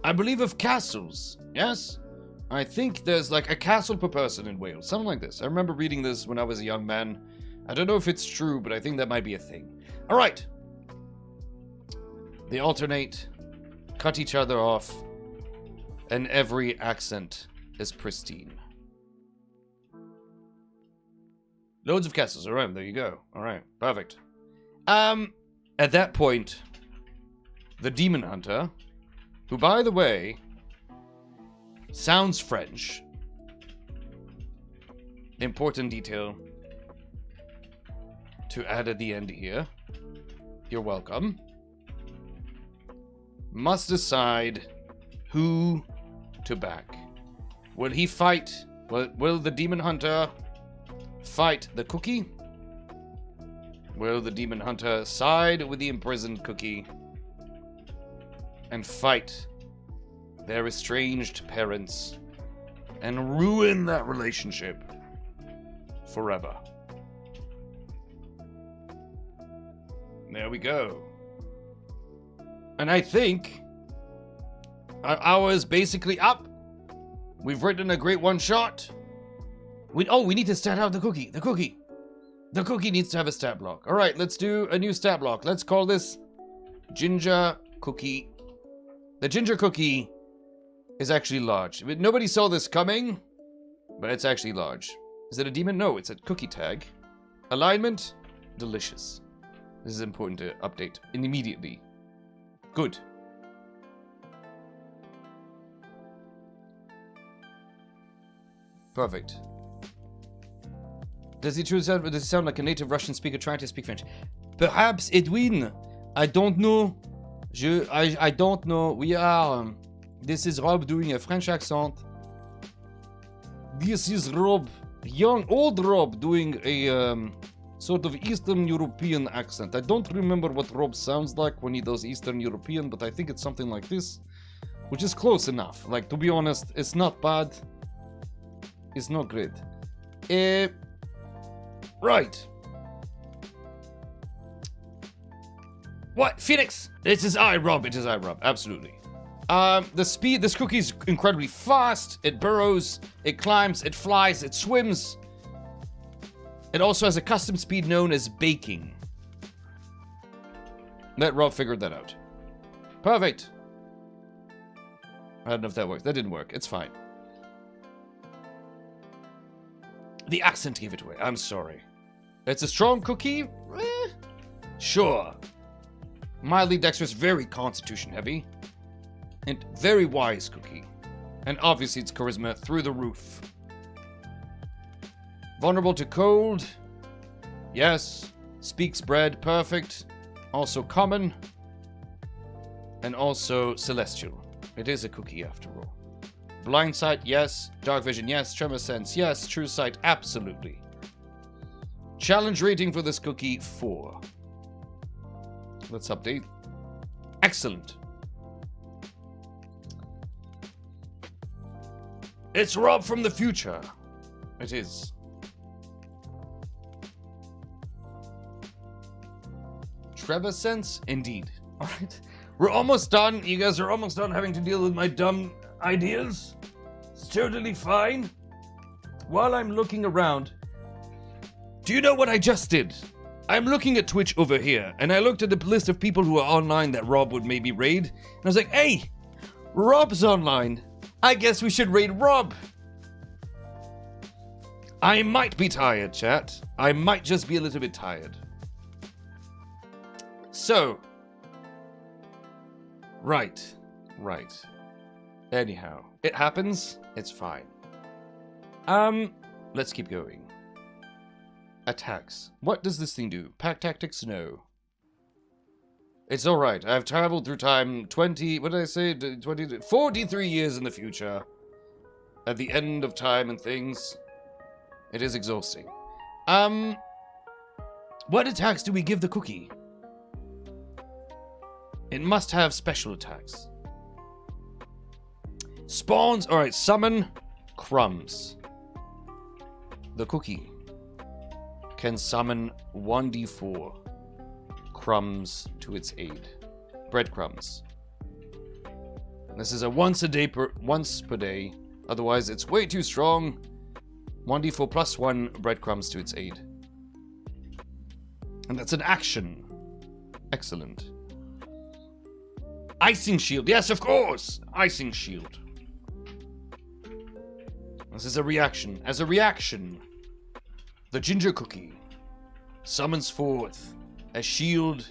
I believe, of castles. Yes? I think there's like a castle per person in Wales. Something like this. I remember reading this when I was a young man. I don't know if it's true, but I think that might be a thing. All right. They alternate, cut each other off, and every accent is pristine. Loads of castles. All right, there you go. All right, perfect. At that point, the demon hunter, who, by the way, sounds French. Important detail to add at the end here. You're welcome. Must decide who to back. Will he fight? Will the demon hunter fight the cookie? Will the demon hunter side with the imprisoned cookie and fight their estranged parents and ruin that relationship forever? There we go. And I think our hour is basically up. We've written a great one-shot. We need to stat out the cookie. The cookie needs to have a stat block. All right, let's do a new stat block. Let's call this Ginger Cookie. The Ginger Cookie is actually large. Nobody saw this coming, but it's actually large. Is it a demon? No, it's a cookie tag. Alignment, delicious. This is important to update immediately. Good. Perfect. Does it sound like a native Russian speaker trying to speak French? Perhaps, Edwin. I don't know. I don't know. We are... this is Rob doing a French accent. This is Rob, old Rob, doing a sort of Eastern European accent. I don't remember what Rob sounds like when he does Eastern European, but I think it's something like this, which is close enough. Like, to be honest, it's not bad. It's not great. Right. What? Phoenix! This is I, Rob. It is I, Rob. Absolutely. The speed, this cookie is incredibly fast. It burrows, it climbs, it flies, it swims. It also has a custom speed known as baking. Let Rob figure that out. Perfect. I don't know if that works. That didn't work. It's fine. The accent gave it away. I'm sorry. It's a strong cookie? Sure. Mildly dexterous, very constitution heavy. And very wise cookie. And obviously its charisma through the roof. Vulnerable to cold. Yes. Speaks bread. Perfect. Also common. And also celestial. It is a cookie after all. Blind sight, yes. Dark vision, yes. Tremor sense, yes. True sight, absolutely. Challenge rating for this cookie, 4. Let's update. Excellent. It's Rob from the future. It is. Trevor sense? Indeed. Alright. We're almost done. You guys are almost done having to deal with my dumb ideas. It's totally fine. While I'm looking around, do you know what I just did? I'm looking at Twitch over here, and I looked at the list of people who are online that Rob would maybe raid, and I was like, hey, Rob's online. I guess we should raid Rob. I might be tired, chat. I might just be a little bit tired. So, right. Anyhow, it happens. It's fine. Let's keep going. Attacks. What does this thing do? Pack tactics? No. It's alright. I've traveled through time what did I say? 43 years in the future. At the end of time and things. It is exhausting. What attacks do we give the cookie? It must have special attacks. Spawns. Alright, summon crumbs. The cookie. can summon 1d4 crumbs to its aid. Breadcrumbs. This is a once per day. Otherwise, it's way too strong. 1d4 plus 1 breadcrumbs to its aid. And that's an action. Excellent. Icing shield. Yes, of course. Icing shield. This is a reaction. As a reaction, the ginger cookie summons forth a shield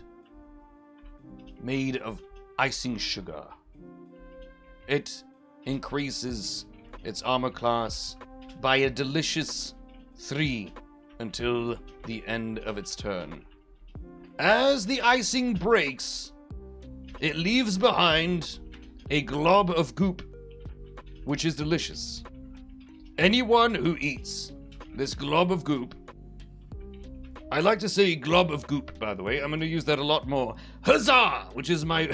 made of icing sugar. It increases its armor class by a delicious 3 until the end of its turn. As the icing breaks, it leaves behind a glob of goop, which is delicious. Anyone who eats this glob of goop, I like to say glob of goop, by the way. I'm going to use that a lot more. Huzzah! Which is my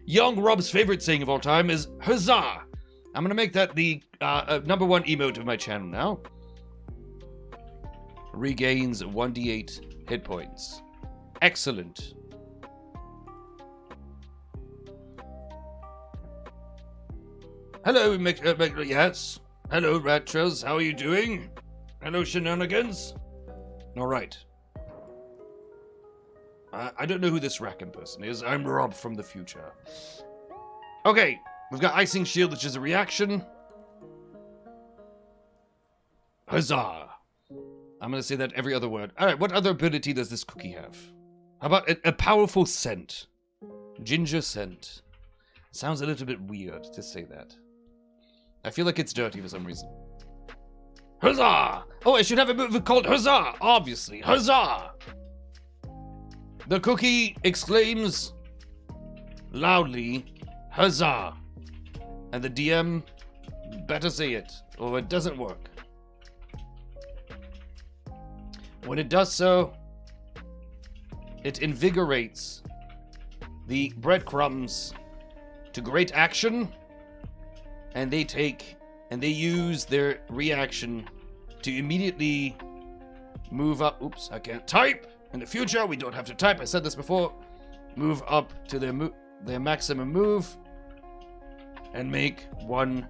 young Rob's favorite saying of all time is huzzah! I'm going to make that the number 1 emote of my channel now. Regains 1d8 hit points. Excellent. Hello, yes. Hello, Ratchers. How are you doing? Hello, Shenanigans. All right. I don't know who this Raakam person is. I'm Rob from the future. Okay, we've got Icing Shield, which is a reaction. Huzzah! I'm going to say that every other word. All right, what other ability does this cookie have? How about a powerful scent? Ginger scent. Sounds a little bit weird to say that. I feel like it's dirty for some reason. Huzzah! Oh, I should have a move called Huzzah! Obviously. Huzzah! The cookie exclaims loudly, Huzzah! And the DM better say it, or it doesn't work. When it does so, it invigorates the breadcrumbs to great action, and they use their reaction to immediately move up. Oops, I can't type. In the future, we don't have to type. I said this before. Move up to their maximum move and make 1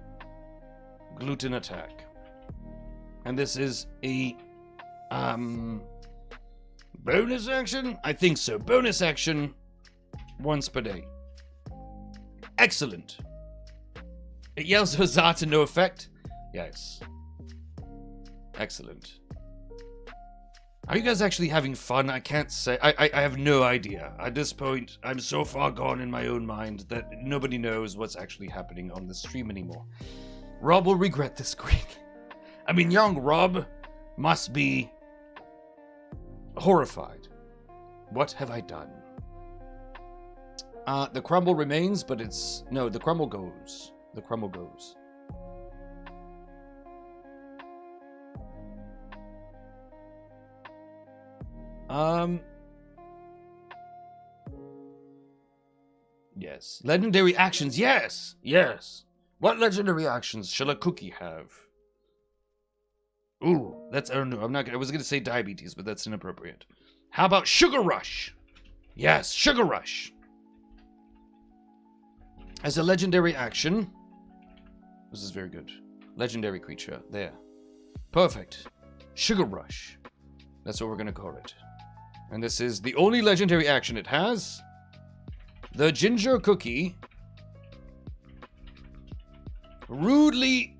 gluten attack. And this is a bonus action? I think so. Bonus action once per day. Excellent. It yells huzzah to no effect. Yes. Excellent. Are you guys actually having fun? I can't say. I have no idea. At this point, I'm so far gone in my own mind that nobody knows what's actually happening on the stream anymore. Rob will regret this greatly. I mean, young Rob must be horrified. What have I done? The crumble remains, but it's... No, the crumble goes. The crumble goes. Yes. Legendary actions, yes! Yes! What legendary actions shall a cookie have? Ooh, that's... I don't know, I was gonna say diabetes, but that's inappropriate. How about Sugar Rush? Yes, Sugar Rush! As a legendary action... This is very good. Legendary creature, there. Perfect. Sugar Rush. That's what we're gonna call it. And this is the only legendary action it has. The ginger cookie rudely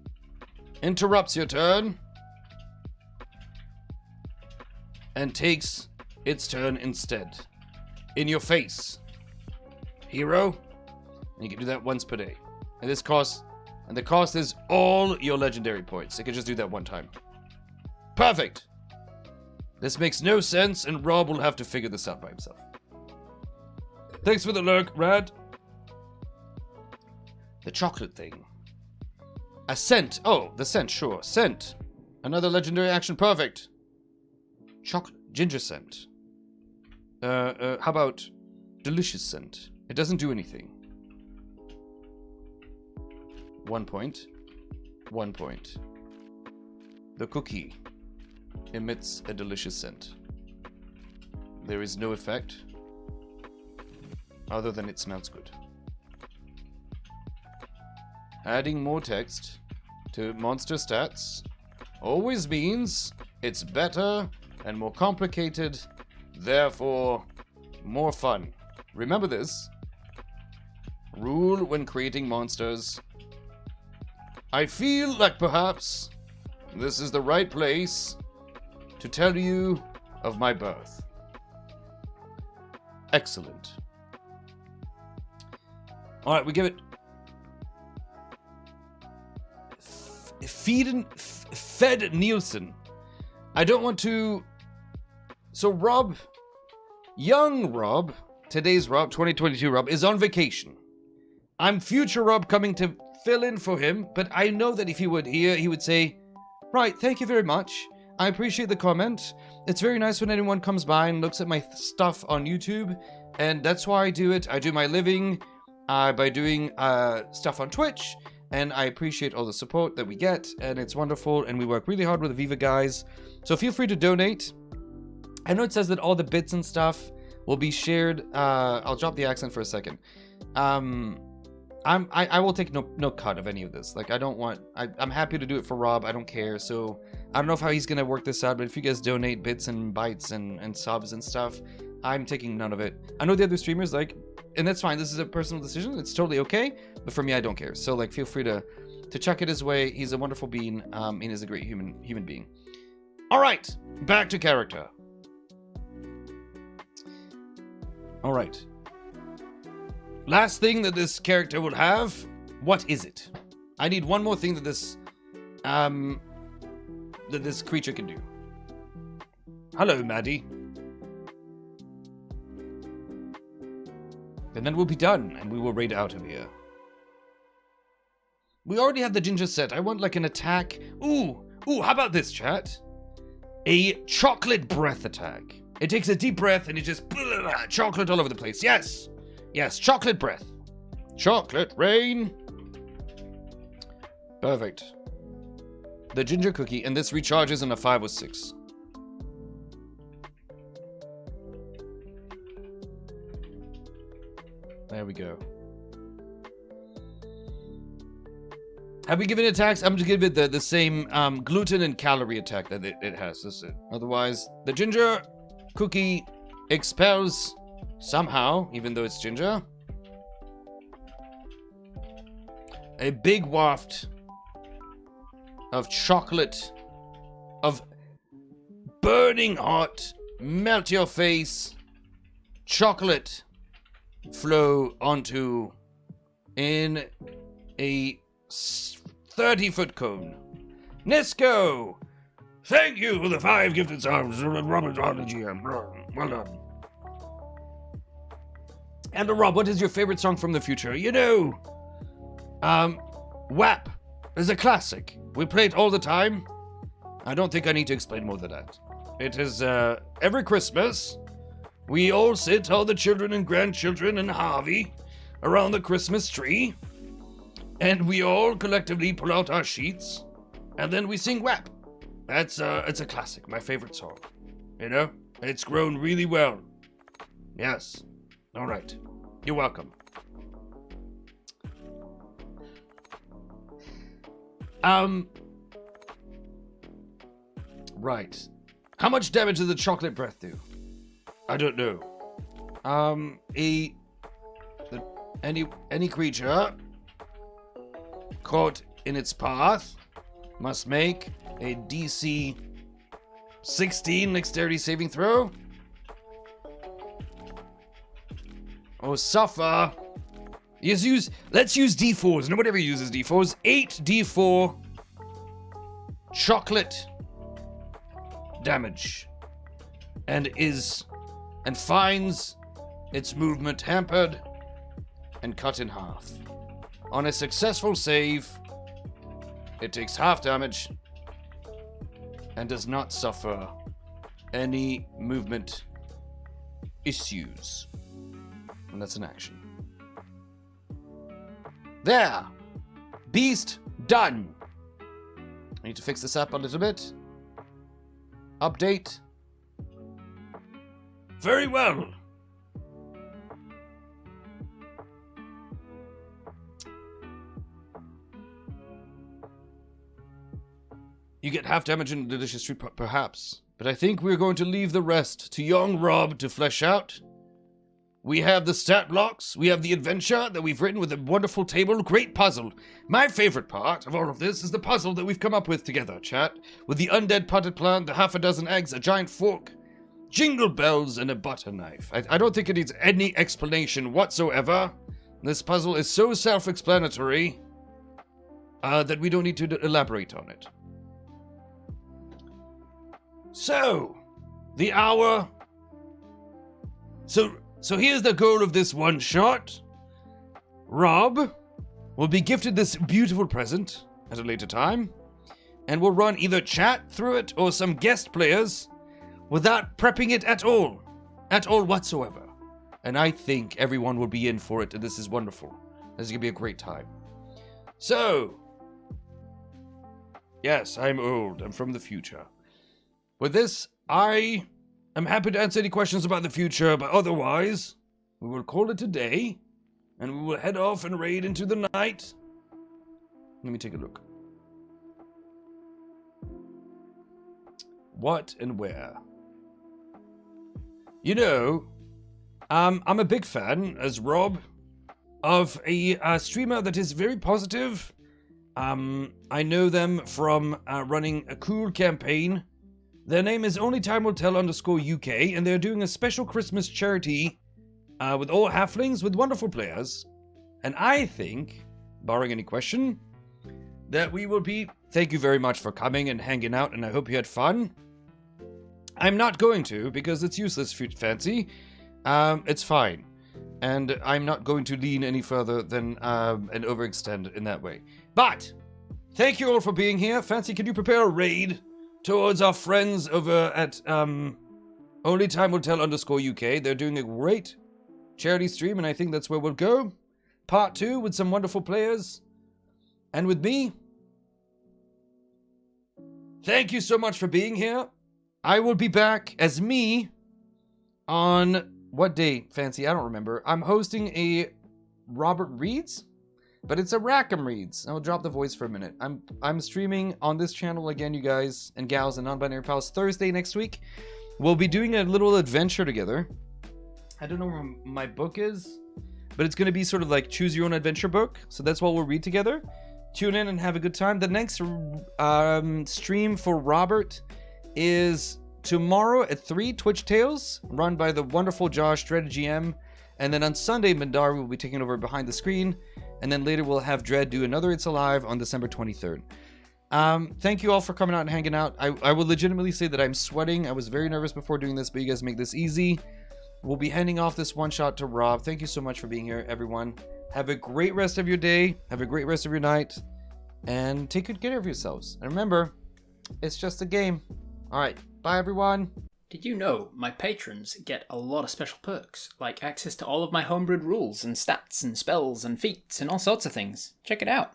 interrupts your turn and takes its turn instead. In your face. Hero. And you can do that once per day. And the cost is all your legendary points. You can just do that one time. Perfect. This makes no sense, and Rob will have to figure this out by himself. Thanks for the lurk, Rad. The chocolate thing. A scent. Oh, the scent, sure. Scent. Another legendary action. Perfect. Chocolate. Ginger scent. How about delicious scent? It doesn't do anything. 1 point. 1 point. The cookie emits a delicious scent. there is no effect other than it smells good. Adding more text to monster stats always means it's better and more complicated, therefore more fun. Remember this rule when creating monsters. I feel like perhaps this is the right place to tell you of my birth. Excellent. Alright, we give it Fed Nielsen. I don't want to... So Rob, young Rob, today's Rob, 2022 Rob, is on vacation. I'm future Rob coming to fill in for him, but I know that if he would hear, he would say, right, thank you very much. I appreciate the comment. It's very nice when anyone comes by and looks at my stuff on YouTube, and that's why I do it. I do my living by doing stuff on Twitch, and I appreciate all the support that we get, and it's wonderful, and we work really hard with the Viva guys. So feel free to donate. I know it says that all the bits and stuff will be shared. I'll drop the accent for a second. I will take no cut of any of this. Like, I don't want... I'm happy to do it for Rob. I don't care. So I don't know how he's going to work this out, but if you guys donate bits and bytes and subs and stuff, I'm taking none of it. I know the other streamers, like... And that's fine. This is a personal decision. It's totally okay. But for me, I don't care. So, like, feel free to chuck it his way. He's a wonderful being. And he's a great human being. All right. Back to character. All right. Last thing that this character will have. What is it? I need one more thing that this creature can do. Hello, Maddie. And then we'll be done, and we will raid out of here. We already have the ginger set. I want, like, an attack. Ooh, how about this, chat? A chocolate breath attack. It takes a deep breath, and it just... chocolate all over the place. Yes, chocolate breath. Chocolate rain. Perfect. The ginger cookie, and this recharges in a 5 or 6. There we go. Have we given it attacks? I'm just giving it the same gluten and calorie attack that it has. That's it. Otherwise, the ginger cookie expels somehow, even though it's ginger, a big waft of chocolate, of burning hot, melt your face chocolate flow onto in a 30-foot cone. Nisco, thank you for the 5 gifted subs. Robert Hartley GM. Well done. And Rob, what is your favorite song from the future? You know, WAP is a classic. We play it all the time. I don't think I need to explain more than that. It is every Christmas. We all sit, all the children and grandchildren and Harvey, around the Christmas tree, and we all collectively pull out our sheets, and then we sing WAP. It's a classic, my favorite song. You know, it's grown really well. Yes. All right. You're welcome. Right. How much damage does the chocolate breath do? I don't know. Any creature caught in its path must make a DC 16 dexterity saving throw, or suffer. Let's use D4s. Nobody ever uses D4s. 8 D4 chocolate damage, and finds its movement hampered and cut in half. On a successful save, it takes half damage and does not suffer any movement issues. And that's an action. There! Beast done! I need to fix this up a little bit. Update. Very well. You get half damage in delicious treat, perhaps. But I think we're going to leave the rest to young Rob to flesh out. We have the stat blocks, we have the adventure that we've written with a wonderful table, great puzzle. My favorite part of all of this is the puzzle that we've come up with together, chat. With the undead potted plant, the half a dozen eggs, a giant fork, jingle bells, and a butter knife. I don't think it needs any explanation whatsoever. This puzzle is so self-explanatory that we don't need to elaborate on it. So, the hour... So here's the goal of this one shot. Rob will be gifted this beautiful present at a later time, and we'll run either chat through it or some guest players without prepping it at all whatsoever. And I think everyone will be in for it, and this is wonderful. This is going to be a great time. So, yes, I'm old. I'm from the future. With this, I'm happy to answer any questions about the future, but otherwise, we will call it a day, and we will head off and raid into the night. Let me take a look. What and where? You know, I'm a big fan, as Rob, of a streamer that is very positive. I know them from running a cool campaign. Their name is OnlyTimeWillTell_UK, and they're doing a special Christmas charity with all halflings with wonderful players. And I think, barring any question, that we will be... Thank you very much for coming and hanging out, and I hope you had fun. I'm not going to, because it's useless, Fancy. It's fine. And I'm not going to lean any further than and overextend in that way. But, thank you all for being here. Fancy, can you prepare a raid towards our friends over at OnlyTimeWillTell_UK. They're doing a great charity stream, and I think that's where we'll go. Part 2 with some wonderful players. And with me. Thank you so much for being here. I will be back as me on what day, Fancy? I don't remember. I'm hosting a Robert Reads, but it's a Raakam Reads. I'll drop the voice for a minute. I'm streaming on this channel again, you guys and gals and non-binary pals, Thursday next week. We'll be doing a little adventure together. I don't know where my book is, but it's going to be sort of like choose your own adventure book. So that's what we'll read together. Tune in and have a good time. The next stream for Robert is tomorrow at 3, Twitch Tales, run by the wonderful Josh, Dread GM. And then on Sunday, Mandar will be taking over behind the screen. And then later we'll have Dread do another It's Alive on December 23rd. Thank you all for coming out and hanging out. I will legitimately say that I'm sweating. I was very nervous before doing this, but you guys make this easy. We'll be handing off this one shot to Rob. Thank you so much for being here, everyone. Have a great rest of your day. Have a great rest of your night. And take good care of yourselves. And remember, it's just a game. All right. Bye, everyone. Did you know my patrons get a lot of special perks, like access to all of my homebrewed rules and stats and spells and feats and all sorts of things? Check it out.